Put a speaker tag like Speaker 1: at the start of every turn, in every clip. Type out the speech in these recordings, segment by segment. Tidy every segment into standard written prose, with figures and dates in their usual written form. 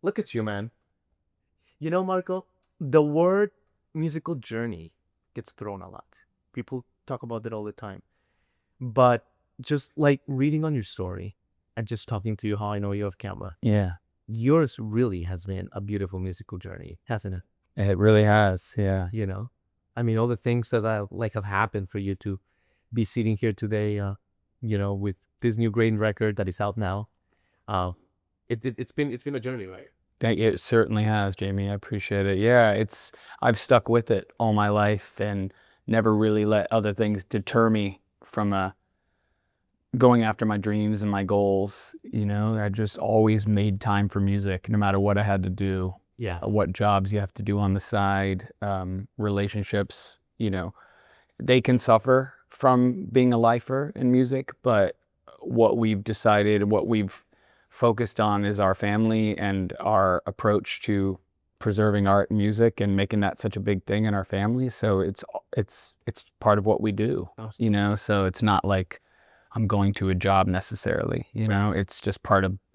Speaker 1: Look at you, man. You know, Marco, the word musical journey gets thrown a lot. People talk about it all the time. But just like reading on your story and just talking to you how I know you off camera,
Speaker 2: Yeah,
Speaker 1: yours really has been a beautiful musical journey, hasn't it?
Speaker 2: it really has. Yeah.
Speaker 1: You know, I mean, all the things that have happened for you to be sitting here today, with this new great record that is out now. Uh, it's been a journey, right?
Speaker 2: It certainly has, Jamie. I appreciate it. Yeah, I've stuck with it all my life and never really let other things deter me from going after my dreams and my goals. I just always made time for music, no matter what I had to do.
Speaker 1: Yeah.
Speaker 2: What jobs you have to do on the side, relationships, they can suffer from being a lifer in music, but what we've decided, what we've focused on is our family and our approach to preserving art and music and making that such a big thing in our family. So it's part of what we do, so it's not like I'm going to a job necessarily, it's just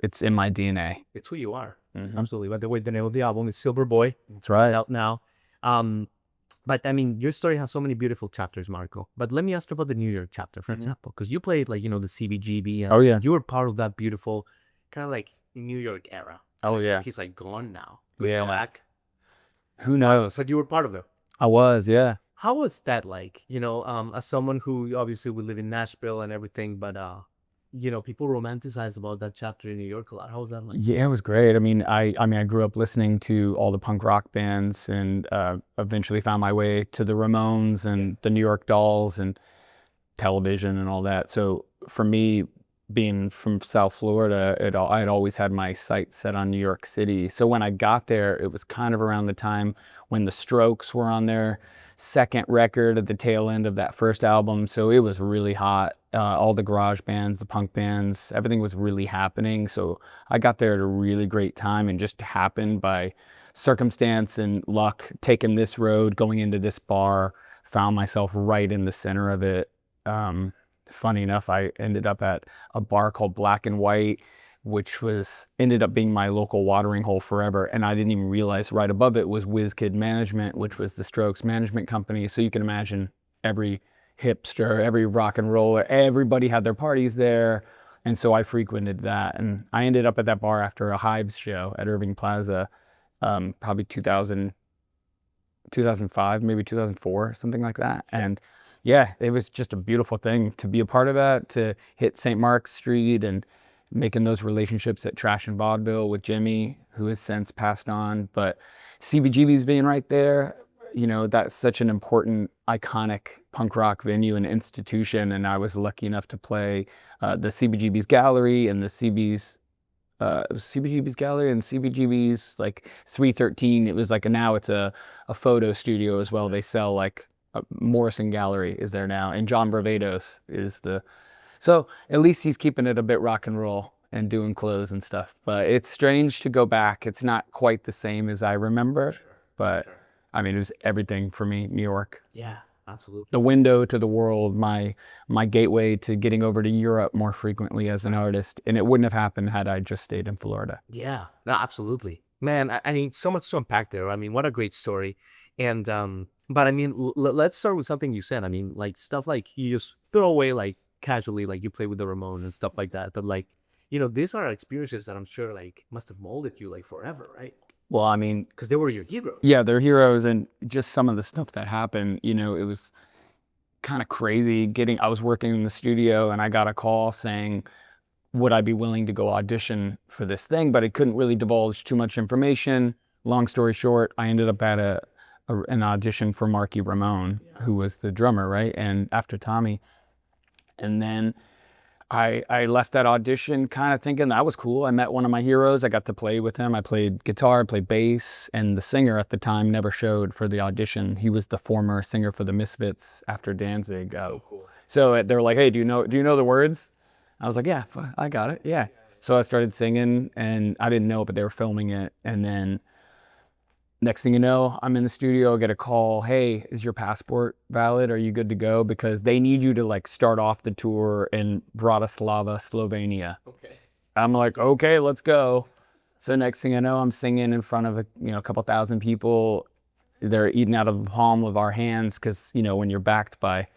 Speaker 2: it's in my DNA.
Speaker 1: It's who you are.
Speaker 2: Mm-hmm.
Speaker 1: Absolutely. By the way, the name of the album is Silver Boy.
Speaker 2: That's right.
Speaker 1: Out now. But I mean, your story has so many beautiful chapters, Marco. But let me ask you about the New York chapter, for example, because you played the CBGB.
Speaker 2: Oh, yeah.
Speaker 1: You were part of that beautiful kind of like New York era.
Speaker 2: Oh, yeah.
Speaker 1: He's like gone now.
Speaker 2: Yeah.
Speaker 1: Back.
Speaker 2: Who knows?
Speaker 1: But you were part of it.
Speaker 2: I was, yeah.
Speaker 1: How was that like? As someone who obviously would live in Nashville and everything, but people romanticize about that chapter in New York a lot. How was that like?
Speaker 2: Yeah, it was great. I mean, I grew up listening to all the punk rock bands and eventually found my way to the Ramones and the New York Dolls and television and all that. So for me, being from South Florida, I had always had my sights set on New York City. So when I got there, it was kind of around the time when the Strokes were on their second record at the tail end of that first album. So it was really hot. All the garage bands, the punk bands, everything was really happening. So I got there at a really great time and just happened by circumstance and luck, taking this road, going into this bar, found myself right in the center of it. Funny enough, I ended up at a bar called Black and White, which ended up being my local watering hole forever. And I didn't even realize right above it was WizKid Management, which was the Strokes management company. So you can imagine every hipster, every rock and roller, everybody had their parties there. And so I frequented that. And I ended up at that bar after a Hives show at Irving Plaza, probably 2005, maybe 2004, something like that. And yeah, it was just a beautiful thing to be a part of that, to hit St. Mark's Street and making those relationships at Trash and Vaudeville with Jimmy, who has since passed on. But CBGB's being right there, that's such an important, iconic punk rock venue and institution. And I was lucky enough to play the CBGB's Gallery and the CBGB's Gallery and CBGB's like 313. It was like now it's a photo studio as well. They sell like Morrison Gallery is there now, and John Barbados is so at least he's keeping it a bit rock and roll and doing clothes and stuff. But it's strange to go back. It's not quite the same as I remember, but I mean, it was everything for me, New York.
Speaker 1: Yeah, absolutely.
Speaker 2: The window to the world, my gateway to getting over to Europe more frequently as an artist. And it wouldn't have happened had I just stayed in Florida.
Speaker 1: Yeah, no, absolutely. Man, I mean, so much to unpack there. I mean, what a great story. And, but I mean, let's start with something you said. I mean, like stuff like you just throw away like casually, like you play with the Ramones and stuff like that. But like, these are experiences that I'm sure like must have molded you like forever, right?
Speaker 2: Well, I mean,
Speaker 1: because they were your heroes.
Speaker 2: Yeah, they're heroes. And just some of the stuff that happened, it was kind of crazy. I was working in the studio and I got a call saying, would I be willing to go audition for this thing? But I couldn't really divulge too much information. Long story short, I ended up at an audition for Marky Ramone, who was the drummer, right? And after Tommy. And then I left that audition kind of thinking that was cool. I met one of my heroes. I got to play with him. I played guitar, played bass, and the singer at the time never showed for the audition. He was the former singer for the Misfits after Danzig.
Speaker 1: Oh, cool.
Speaker 2: So they were like, hey, do you know the words? I was like, yeah, I got it. Yeah. So I started singing and I didn't know, but they were filming it. And then next thing you know, I'm in the studio, I get a call, hey, is your passport valid? Are you good to go? Because they need you to like start off the tour in Bratislava, Slovenia.
Speaker 1: Okay.
Speaker 2: I'm like, okay, let's go. So next thing I know, I'm singing in front of a couple thousand people. They're eating out of the palm of our hands because, when you're backed by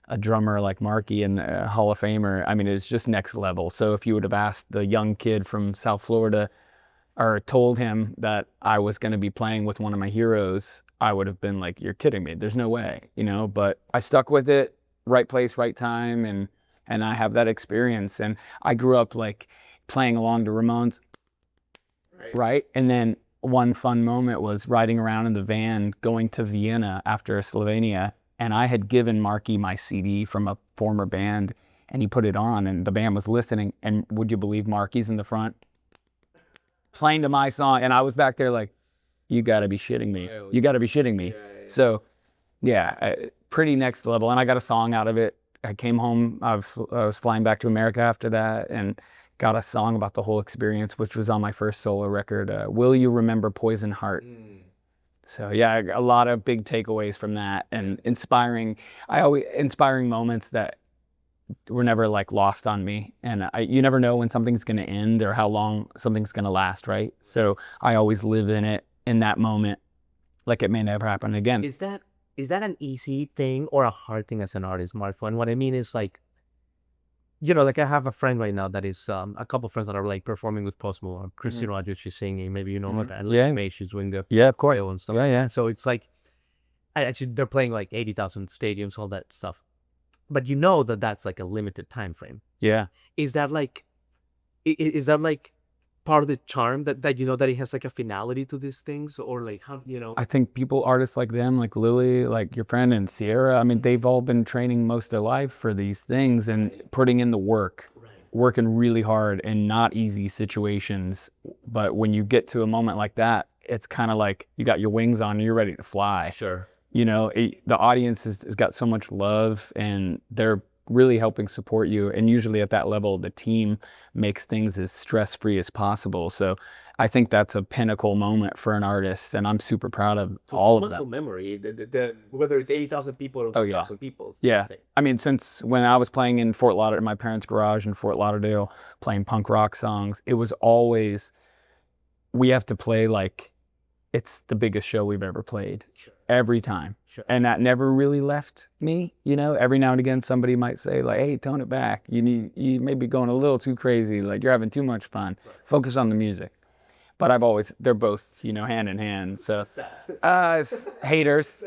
Speaker 2: a drummer like Marky and a Hall of Famer, I mean, it's just next level. So if you would have asked the young kid from South Florida or told him that I was going to be playing with one of my heroes, I would have been like, you're kidding me. There's no way, but I stuck with it, right place, right time. And I have that experience. And I grew up like playing along to Ramones. Right. And then one fun moment was riding around in the van going to Vienna after Slovenia. And I had given Marky my CD from a former band and he put it on and the band was listening. And would you believe Marky's in the front playing to my song? And I was back there like, you got to be shitting me. You got to be shitting me. So yeah, pretty next level. And I got a song out of it. I came home. I was flying back to America after that and got a song about the whole experience, which was on my first solo record, Will You Remember Poison Heart? So yeah, a lot of big takeaways from that and inspiring moments that were never like lost on me. And you never know when something's going to end or how long something's going to last, right? So I always live in that moment, like it may never happen again.
Speaker 1: Is that an easy thing or a hard thing as an artist, Marco? And what I mean is like, like I have a friend right now that is a couple of friends that are like performing with Post Malone. Christine Rogers, she's singing. Maybe you know her band.
Speaker 2: Yeah.
Speaker 1: May, she's doing the
Speaker 2: of course
Speaker 1: and stuff.
Speaker 2: Yeah.
Speaker 1: So it's like, actually they're playing like 80,000 stadiums, all that stuff. But you know that's like a limited time frame.
Speaker 2: Yeah.
Speaker 1: Is that like part of the charm that that it has like a finality to these things, or like how
Speaker 2: I think artists like them, like Lily, like your friend and Sierra, I mean, they've all been training most of their life for these things and putting in the work, working really hard in not easy situations. But when you get to a moment like that, it's kind of like you got your wings on and you're ready to fly.
Speaker 1: Sure.
Speaker 2: The audience has got so much love and they're really helping support you. And usually at that level, the team makes things as stress-free as possible. So I think that's a pinnacle moment for an artist. And I'm super proud of all of that.
Speaker 1: Muscle memory, whether it's 80,000 people or 2,000 people.
Speaker 2: Yeah. I mean, since when I was playing in Fort Lauderdale, my parents' garage in Fort Lauderdale, playing punk rock songs, it was always, we have to play like it's the biggest show we've ever played.
Speaker 1: Sure.
Speaker 2: Every time.
Speaker 1: Sure.
Speaker 2: And that never really left me. Every now and again somebody might say like, hey, tone it back. You may be going a little too crazy, like you're having too much fun. Right. Focus on the music. But they're both, hand in hand. So haters,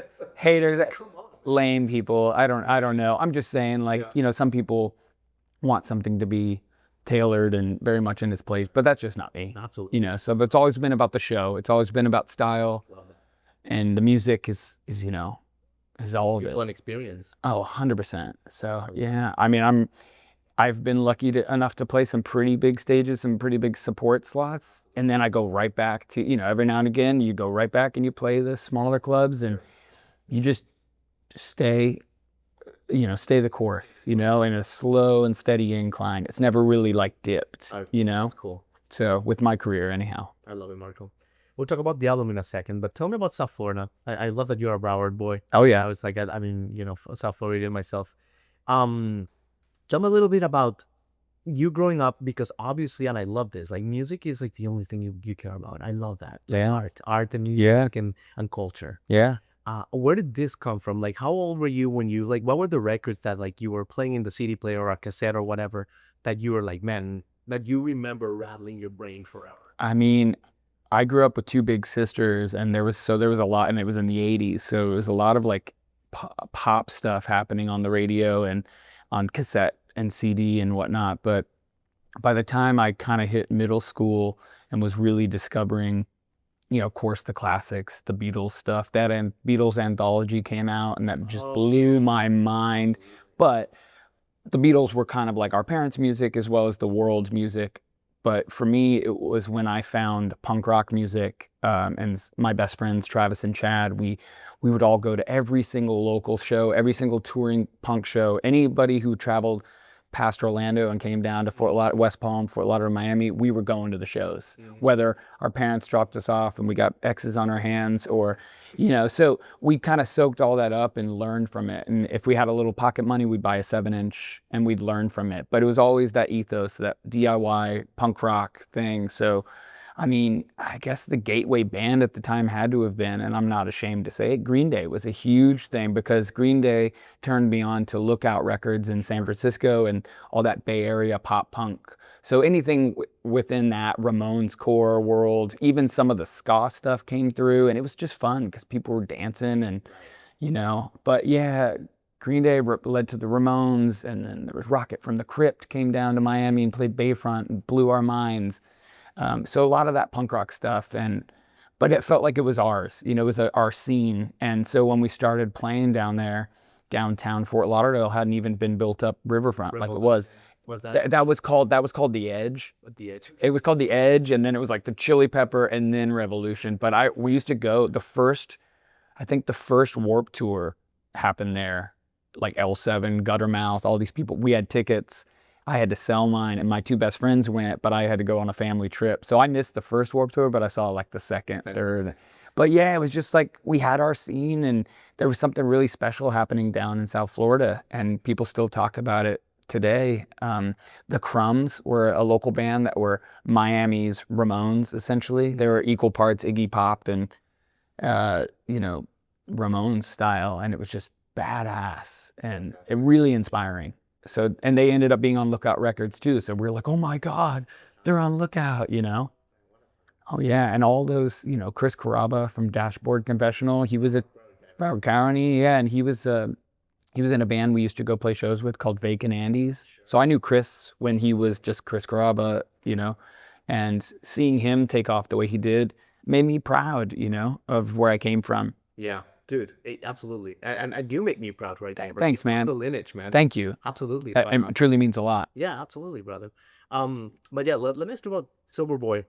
Speaker 2: lame people. I don't know. I'm just saying like, some people want something to be tailored and very much in its place, but that's just not me.
Speaker 1: Absolutely.
Speaker 2: So but it's always been about the show. It's always been about style.
Speaker 1: Love it.
Speaker 2: And the music is all of it.
Speaker 1: Fun experience.
Speaker 2: Oh, 100%. So yeah, I mean, I've been lucky enough to play some pretty big stages, some pretty big support slots, and then I go right back to every now and again you go right back and you play the smaller clubs, and you just stay the course, in a slow and steady incline. It's never really like dipped,
Speaker 1: That's cool.
Speaker 2: So with my career, anyhow.
Speaker 1: I love it, Marco. We'll talk about the album in a second, but tell me about South Florida. I love that you're a Broward boy.
Speaker 2: Oh yeah.
Speaker 1: I was like, I mean, South Florida myself. Tell me a little bit about you growing up, because obviously, and I love this, like music is like the only thing you care about. I love that. Like
Speaker 2: Yeah.
Speaker 1: art and music and culture.
Speaker 2: Yeah.
Speaker 1: Where did this come from? Like, how old were you when you, like, what were the records that like you were playing in the CD player or a cassette or whatever that you were like, man, that you remember rattling your brain forever?
Speaker 2: I mean, I grew up with two big sisters, and there was a lot, and it was in the 80s. So it was a lot of like pop stuff happening on the radio and on cassette and CD and whatnot. But by the time I kind of hit middle school and was really discovering, of course, the classics, the Beatles stuff, that and Beatles anthology came out, and that just blew my mind. But the Beatles were kind of like our parents' music as well as the world's music. But for me, it was when I found punk rock music, and my best friends, Travis and Chad, we would all go to every single local show, every single touring punk show. Anybody who traveled past Orlando and came down to West Palm, Fort Lauderdale, Miami, we were going to the shows, whether our parents dropped us off and we got X's on our hands, or, so we kind of soaked all that up and learned from it. And if we had a little pocket money, we'd buy a 7-inch and we'd learn from it. But it was always that ethos, that DIY punk rock thing. So I mean, I guess the gateway band at the time had to have been, and I'm not ashamed to say it, Green Day was a huge thing because Green Day turned me on to Lookout Records in San Francisco and all that Bay Area pop punk. So anything within that Ramones core world, even some of the ska stuff came through, and it was just fun because people were dancing and, but yeah, Green Day led to the Ramones, and then there was Rocket from the Crypt came down to Miami and played Bayfront and blew our minds. So a lot of that punk rock stuff, but it felt like it was ours, it was our scene. And so when we started playing down there, downtown Fort Lauderdale hadn't even been built up riverfront like it was.
Speaker 1: Was that?
Speaker 2: That was called The Edge.
Speaker 1: The Edge.
Speaker 2: It was called The Edge, and then it was like the Chili Pepper and then Revolution. But we used to go, I think the first Warped Tour happened there, like L7, Guttermouth, all these people. We had tickets. I had to sell mine, and my two best friends went, but I had to go on a family trip. So I missed the first Warped Tour, but I saw like the second, third. But yeah, it was just like we had our scene, and there was something really special happening down in South Florida, and people still talk about it today. The Crumbs were a local band that were Miami's Ramones, essentially. They were equal parts Iggy Pop and, Ramones style, and it was just badass and really inspiring. So, and they ended up being on Lookout Records too. So we're like, oh my God, they're on Lookout, Oh yeah, and all those, Chris Carrabba from Dashboard Confessional, he was at Broward County, yeah, and he was in a band we used to go play shows with called Vacant Andes. So I knew Chris when he was just Chris Carrabba, and seeing him take off the way he did made me proud, of where I came from.
Speaker 1: Yeah. Dude, absolutely. And you make me proud right now, bro.
Speaker 2: Thanks, man.
Speaker 1: The lineage, man.
Speaker 2: Thank you.
Speaker 1: Absolutely.
Speaker 2: It truly means a lot.
Speaker 1: Yeah, absolutely, brother. But yeah, let me ask you about Silver Boy.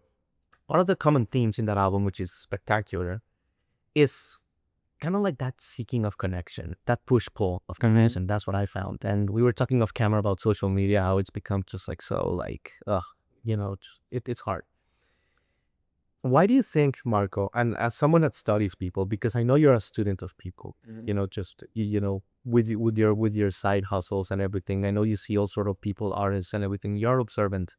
Speaker 1: One of the common themes in that album, which is spectacular, is kind of like that seeking of connection, that push-pull of connection. That's what I found. And we were talking off camera about social media, how it's become just like so like, it's hard. Why do you think, Marco, and as someone that studies people, because I know you're a student of people, with your side hustles and everything, I know you see all sort of people, artists and everything, you're observant.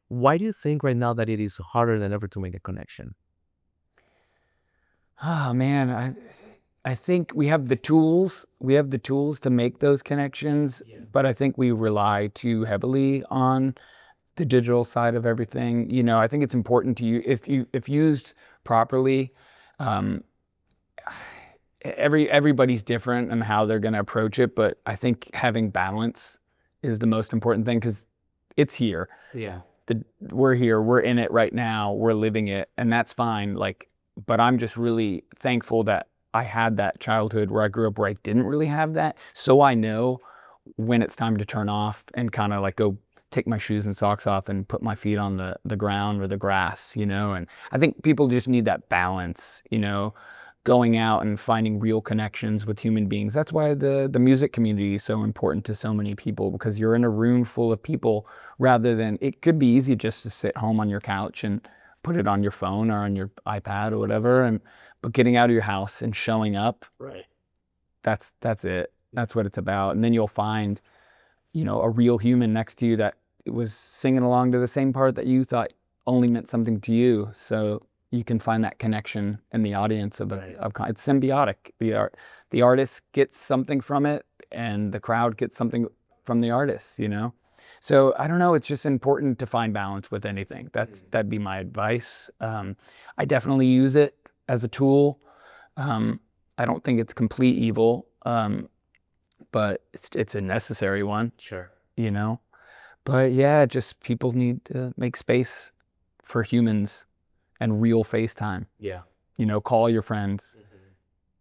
Speaker 1: Why do you think right now that it is harder than ever to make a connection?
Speaker 2: Oh man, I think we have the tools. We have the tools to make those connections, but I think we rely too heavily on the digital side of everything. I think it's important to you if used properly. Everybody's different in how they're going to approach it, but I think having balance is the most important thing because it's here.
Speaker 1: Yeah.
Speaker 2: We're here. We're in it right now. We're living it, and that's fine. But I'm just really thankful that I had that childhood where I grew up where I didn't really have that. So I know when it's time to turn off and kind of like go take my shoes and socks off and put my feet on the ground or the grass, and I think people just need that balance, going out and finding real connections with human beings. That's why the music community is so important to so many people, because you're in a room full of people rather than, it could be easy just to sit home on your couch and put it on your phone or on your iPad or whatever, but getting out of your house and showing up,
Speaker 1: right?
Speaker 2: That's it. That's what it's about. And then you'll find, a real human next to you that was singing along to the same part that you thought only meant something to you. So you can find that connection in the audience it's symbiotic. The artist gets something from it, and the crowd gets something from the artist. So I don't know. It's just important to find balance with anything. That'd be my advice. I definitely use it as a tool. I don't think it's complete evil, but it's a necessary one.
Speaker 1: Sure.
Speaker 2: But yeah, just people need to make space for humans and real FaceTime.
Speaker 1: Yeah.
Speaker 2: Call your friends. Mm-hmm.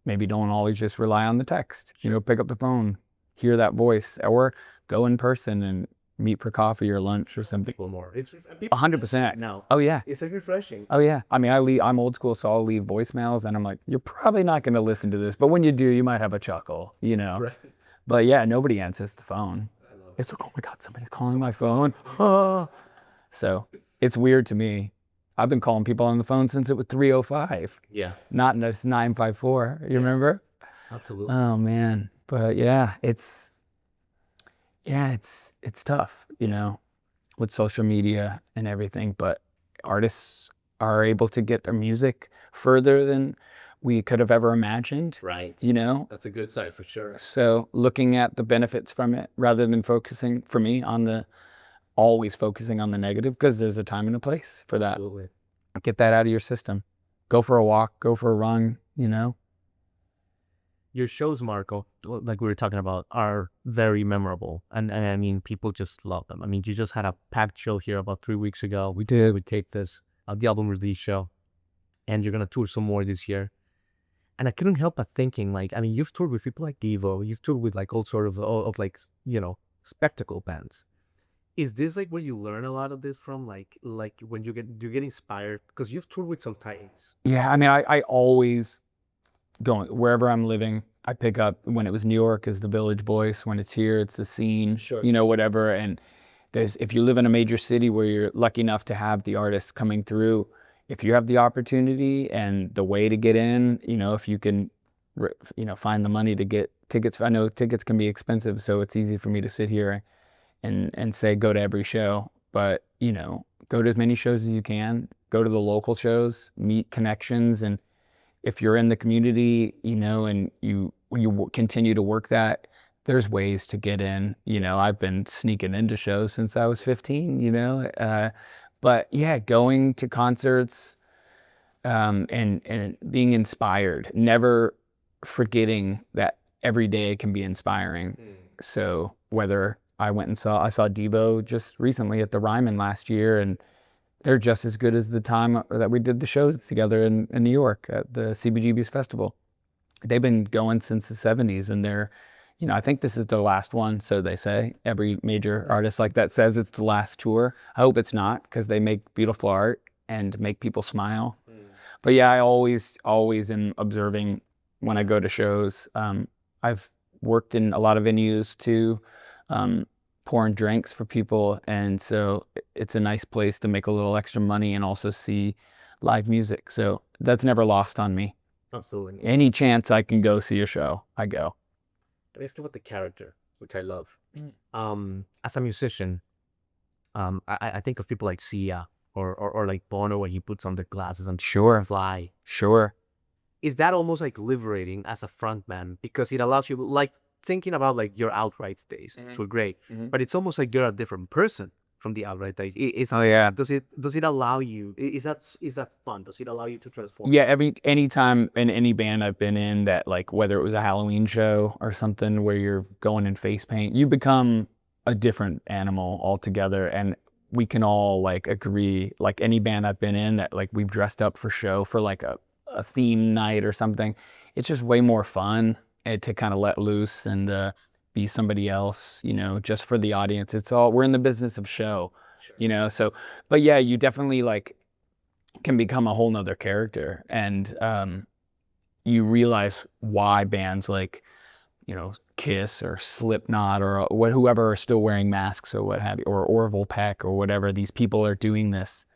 Speaker 2: Maybe don't always just rely on the text. Pick up the phone, hear that voice, or go in person and meet for coffee or lunch or something.
Speaker 1: People more. It's
Speaker 2: 100%.
Speaker 1: No.
Speaker 2: Oh yeah.
Speaker 1: It's like refreshing.
Speaker 2: Oh yeah. I mean, I'm old school, so I'll leave voicemails, and I'm like, you're probably not going to listen to this, but when you do, you might have a chuckle.
Speaker 1: Right.
Speaker 2: But yeah, nobody answers the phone. It's like, oh my God, somebody's calling my phone. Oh. So it's weird to me. I've been calling people on the phone since it was 3:05.
Speaker 1: Yeah.
Speaker 2: Not 954. You remember?
Speaker 1: Absolutely.
Speaker 2: Oh man. But yeah, it's tough, with social media and everything. But artists are able to get their music further than we could have ever imagined.
Speaker 1: Right.
Speaker 2: You know?
Speaker 1: That's a good side for sure.
Speaker 2: So looking at the benefits from it rather than focusing, for me, always focusing on the negative, because there's a time and a place for that.
Speaker 1: Absolutely.
Speaker 2: Get that out of your system. Go for a walk, go for a run, you know?
Speaker 1: Your shows, Marco, like we were talking about, are very memorable. And I mean, people just love them. I mean, you just had a packed show here about 3 weeks ago. We taped this, the album release show. And you're going to tour some more this year. And I couldn't help but thinking, like, I mean, you've toured with people like Devo. You've toured with like all sort of like, you know, spectacle bands. Is this like where you learn a lot of this from? Like when you get inspired? Because you've toured with some titans.
Speaker 2: Yeah, I mean, I always going wherever I'm living, I pick up, when it was New York, is the Village Voice. When it's here, it's the Scene.
Speaker 1: Sure.
Speaker 2: You know, whatever. And if you live in a major city where you're lucky enough to have the artists coming through, if you have the opportunity and the way to get in, you know, if you can, you know, find the money to get tickets. I know tickets can be expensive, so it's easy for me to sit here and say go to every show. But, you know, go to as many shows as you can. Go to the local shows, meet connections, and if you're in the community, you know, and you continue to work that, there's ways to get in. You know, I've been sneaking into shows since I was 15, you know. But yeah, going to concerts and being inspired, never forgetting that every day can be inspiring. So whether I saw Devo just recently at the Ryman last year, and they're just as good as the time that we did the shows together in New York at the CBGB's festival. They've been going since the 70s, and they're, you know, I think this is their last one, so they say. Every major artist like that says it's the last tour. I hope it's not, because they make beautiful art and make people smile. But yeah, I always am observing when I go to shows. I've worked in a lot of venues too, pouring drinks for people, and so it's a nice place to make a little extra money and also see live music. So that's never lost on me.
Speaker 1: Absolutely.
Speaker 2: Any chance I can go see a show, I go.
Speaker 1: Let me ask you about the character, which I love. As a musician, I think of people like Sia or like Bono, where he puts on the glasses and fly.
Speaker 2: Sure.
Speaker 1: Is that almost like liberating as a frontman, because it allows you, like, thinking about like your outright days, which were great, but it's almost like you're a different person from the outright days.
Speaker 2: Oh yeah.
Speaker 1: Does it allow you? Is that fun? Does it allow you to transform?
Speaker 2: Yeah. Anytime in any band I've been in, that, like, whether it was a Halloween show or something where you're going in face paint, you become a different animal altogether. And we can all like agree, like any band I've been in, that like we've dressed up for show for like a theme night or something. It's just way more fun to kind of let loose and be somebody else, you know, just for the audience. We're in the business of show, you know, so, but yeah, you definitely like can become a whole nother character, and you realize why bands like, you know, Kiss or Slipknot or whoever are still wearing masks or what have you, or Orville Peck or whatever, these people are doing this.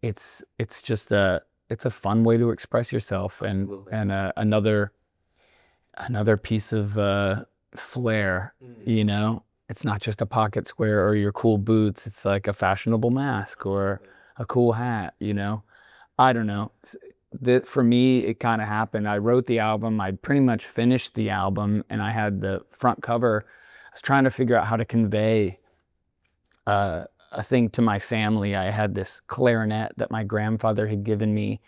Speaker 2: It's just it's a fun way to express yourself, and another piece of flair, you know. It's not just a pocket square or your cool boots. It's like a fashionable mask or a cool hat, you know. I don't know. For me, it kind of happened. I wrote the album. I pretty much finished the album, and I had the front cover. I was trying to figure out how to convey a thing to my family. I had this clarinet that my grandfather had given me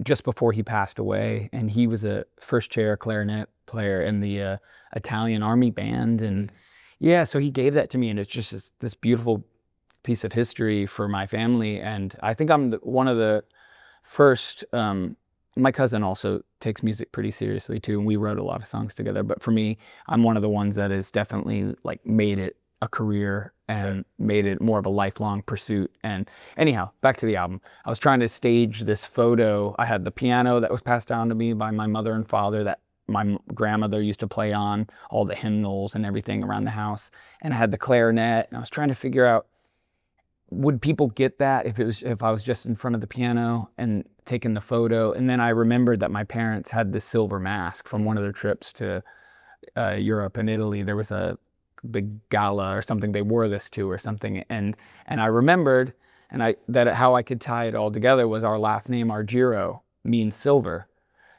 Speaker 2: just before he passed away, and he was a first chair clarinet player in the Italian army band, and yeah, so he gave that to me, and it's just this beautiful piece of history for my family. And I think I'm one of the first. My cousin also takes music pretty seriously too, and we wrote a lot of songs together. But for me, I'm one of the ones that has definitely like made it a career and made it more of a lifelong pursuit. And anyhow, back to the album. I was trying to stage this photo. I had the piano that was passed down to me by my mother and father that my grandmother used to play on all the hymnals and everything around the house. And I had the clarinet, and I was trying to figure out, would people get that if I was just in front of the piano and taking the photo? And then I remembered that my parents had this silver mask from one of their trips to Europe and Italy. There was a big gala or something they wore this to or something, and I remembered, And how I could tie it all together was our last name, Argiro, means silver.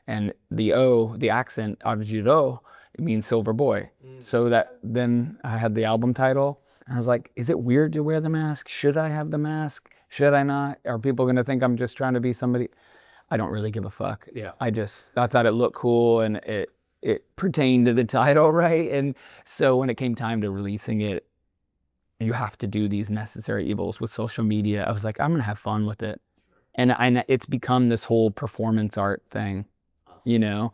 Speaker 2: And the accent, Argiro, it means silver boy. So that then I had the album title. And I was like, is it weird to wear the mask? Should I have the mask? Should I not? Are people going to think I'm just trying to be somebody? I don't really give a fuck.
Speaker 1: Yeah.
Speaker 2: I thought it looked cool and it pertained to the title, right? And so when it came time to releasing it, you have to do these necessary evils with social media. I was like, I'm going to have fun with it. And it's become this whole performance art thing. Awesome. You know,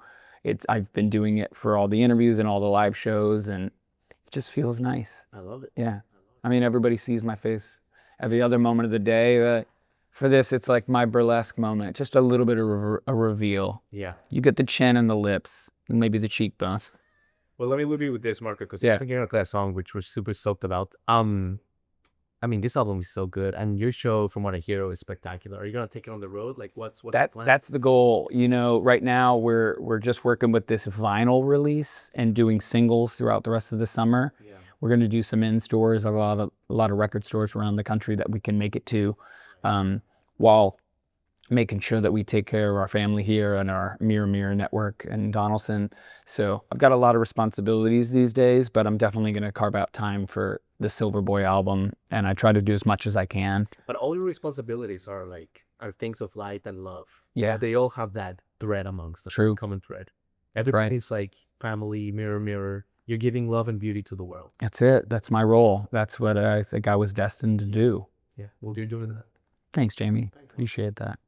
Speaker 2: I've been doing it for all the interviews and all the live shows, and it just feels nice.
Speaker 1: I love it.
Speaker 2: Yeah. I mean, everybody sees my face every other moment of the day. For this, it's like my burlesque moment, just a little bit of a reveal.
Speaker 1: Yeah.
Speaker 2: You get the chin and the lips, and maybe the cheekbones.
Speaker 1: Well, let me leave you with this, Marco, because
Speaker 2: Yeah.
Speaker 1: I'm thinking of that song, which we're super stoked about. I mean, this album is so good, and your show, from what I hear, is spectacular. Are you gonna take it on the road? Like, what's the plan?
Speaker 2: That's the goal. You know, right now we're just working with this vinyl release and doing singles throughout the rest of the summer.
Speaker 1: Yeah.
Speaker 2: We're gonna do some in stores, a lot of record stores around the country that we can make it to, while making sure that we take care of our family here and our Mirror network in Donaldson. So I've got a lot of responsibilities these days, but I'm definitely going to carve out time for the Silver Boy album, and I try to do as much as I can.
Speaker 1: But all your responsibilities are things of light and love.
Speaker 2: Yeah.
Speaker 1: They all have that thread amongst them.
Speaker 2: True.
Speaker 1: Common thread.
Speaker 2: That's right.
Speaker 1: Everybody's like family, mirror. You're giving love and beauty to the world.
Speaker 2: That's it. That's my role. That's what I think I was destined to do.
Speaker 1: Yeah. Well, you're doing that.
Speaker 2: Thanks, Jamie. Appreciate that.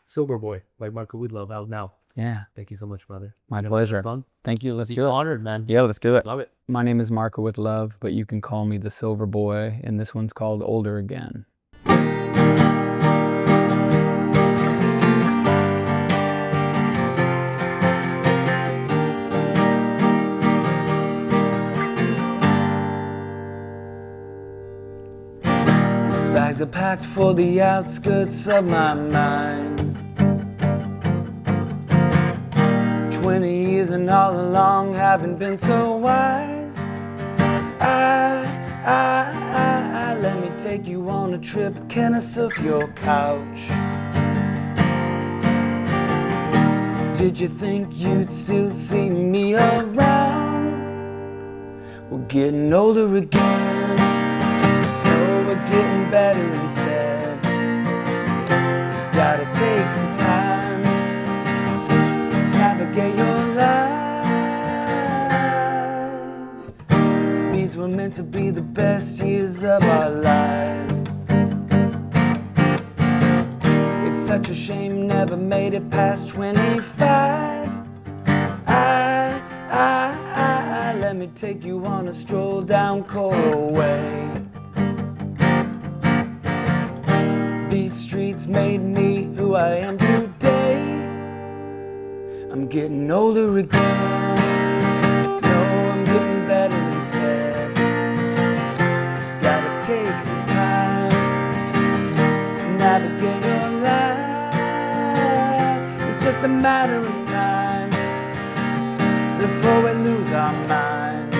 Speaker 1: Silver Boy, like Marco with Love, out now.
Speaker 2: Yeah.
Speaker 1: Thank you so much, brother.
Speaker 2: My pleasure.
Speaker 1: Fun.
Speaker 2: Thank you. Let's do it.
Speaker 1: Honored, man.
Speaker 2: Yeah, let's do it.
Speaker 1: Love it.
Speaker 2: My name is Marco with Love, but you can call me the Silver Boy, and this one's called Older Again. Bags are packed for the outskirts of my mind. 20 years and all along haven't been so wise. Let me take you on a trip. Can I surf your couch? Did you think you'd still see me around? We're getting older again. No, we're getting better instead. Gotta take the time, navigate your life. These were meant to be the best years of our lives. It's such a shame never made it past 25. Let me take you on a stroll down Coral Way. These streets made me who I am today. I'm getting older again. No, I'm getting better instead. Gotta take the time to navigate your life. It's just a matter of time before we lose our minds.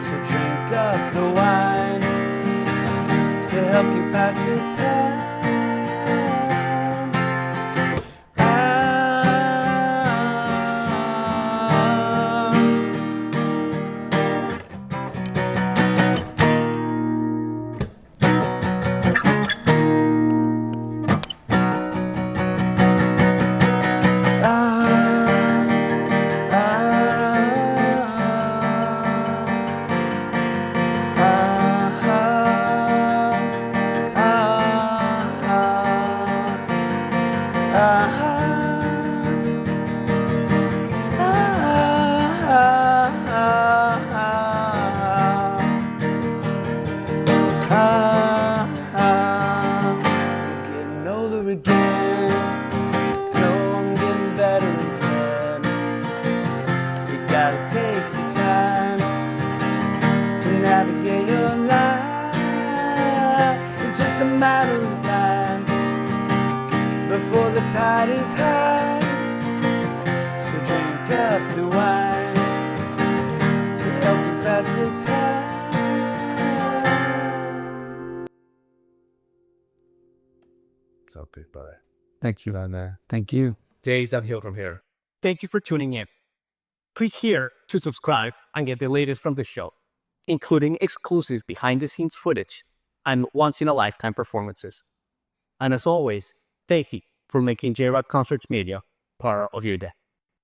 Speaker 2: So drink up the wine to help you pass the time. Before the tide is high, so drink up the wine to help you pass the time.
Speaker 3: Okay, bye.
Speaker 2: Thank you, Anna. Thank you.
Speaker 1: Days downhill from here.
Speaker 4: Thank you for tuning in. Click here to subscribe and get the latest from the show, including exclusive behind-the-scenes footage and once-in-a-lifetime performances. And as always, thank you for making J-Rock Concerts Media part of your day.